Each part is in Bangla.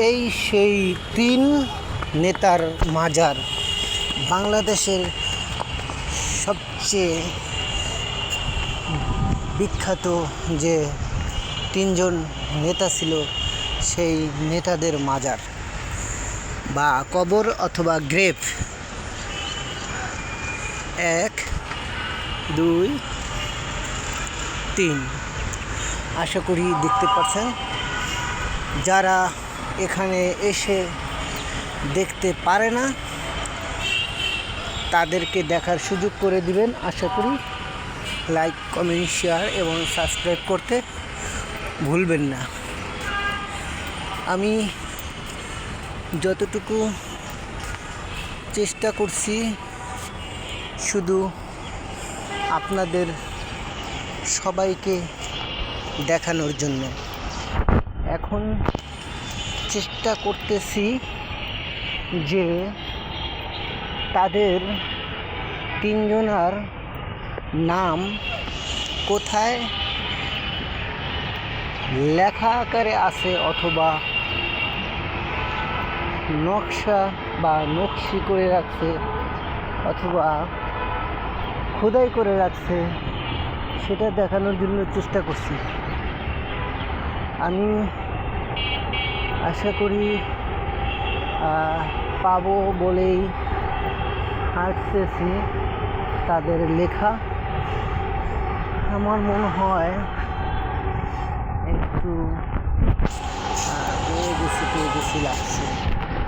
এই সেই তিন নেতার মাজার। বাংলাদেশের সবচেয়ে বিখ্যাত যে তিনজন নেতা ছিল, সেই নেতাদের মাজার বা কবর অথবা গ্রেভ। 1, 2, 3। আশা করি দেখতে পাচ্ছেন। যারা এখানে এসে দেখতে পারে না তাদেরকে দেখার সুযোগ করে দিবেন। আশা করি লাইক, কমেন্ট, শেয়ার এবং সাবস্ক্রাইব করতে ভুলবেন না। আমি যতটুকু চেষ্টা করছি শুধু আপনাদের সবাইকে দেখানোর জন্য। এখন চেষ্টা করতেছি যে তাদের তিনজনার নাম কোথায় লেখা আকারে আছে অথবা নকশা বা নকশি করে রাখছে অথবা খোদাই করে রাখছে, সেটা দেখানোর জন্য চেষ্টা করছি। আমি আশা করি পাবো বলেই হাঁটতেছি তাদের লেখা। আমার মনে হয় একটু পেয়ে গেছি লাগছে।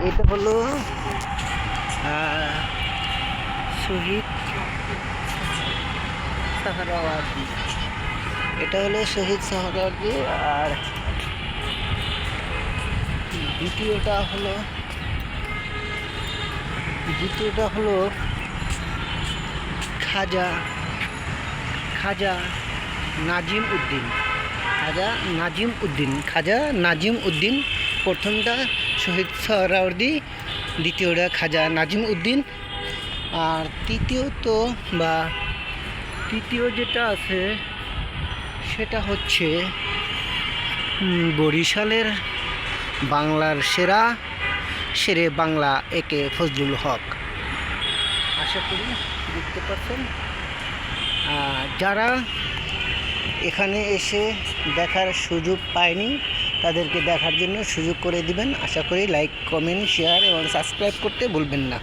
এটা হলো শহীদ সোহরাওয়ার্দী। এটা হলো শহীদ সোহরাওয়ার্দী। আর দ্বিতীয়টা হলো খাজা নাজিম উদ্দিন। প্রথমটা শহীদ সোহরাওয়ার্দী, দ্বিতীয়টা খাজা নাজিম উদ্দিন। আর তৃতীয় যেটা আছে সেটা হচ্ছে বরিশালের বাংলার শেরে বাংলা একে ফজলুল হক। আশা করি দেখতে পাচ্ছেন। যারা এখানে এসে দেখার সুযোগ পায়নি তাদেরকে দেখার জন্য সুযোগ করে দিবেন। আশা করি লাইক, কমেন্ট, শেয়ার এবং সাবস্ক্রাইব করতে ভুলবেন না।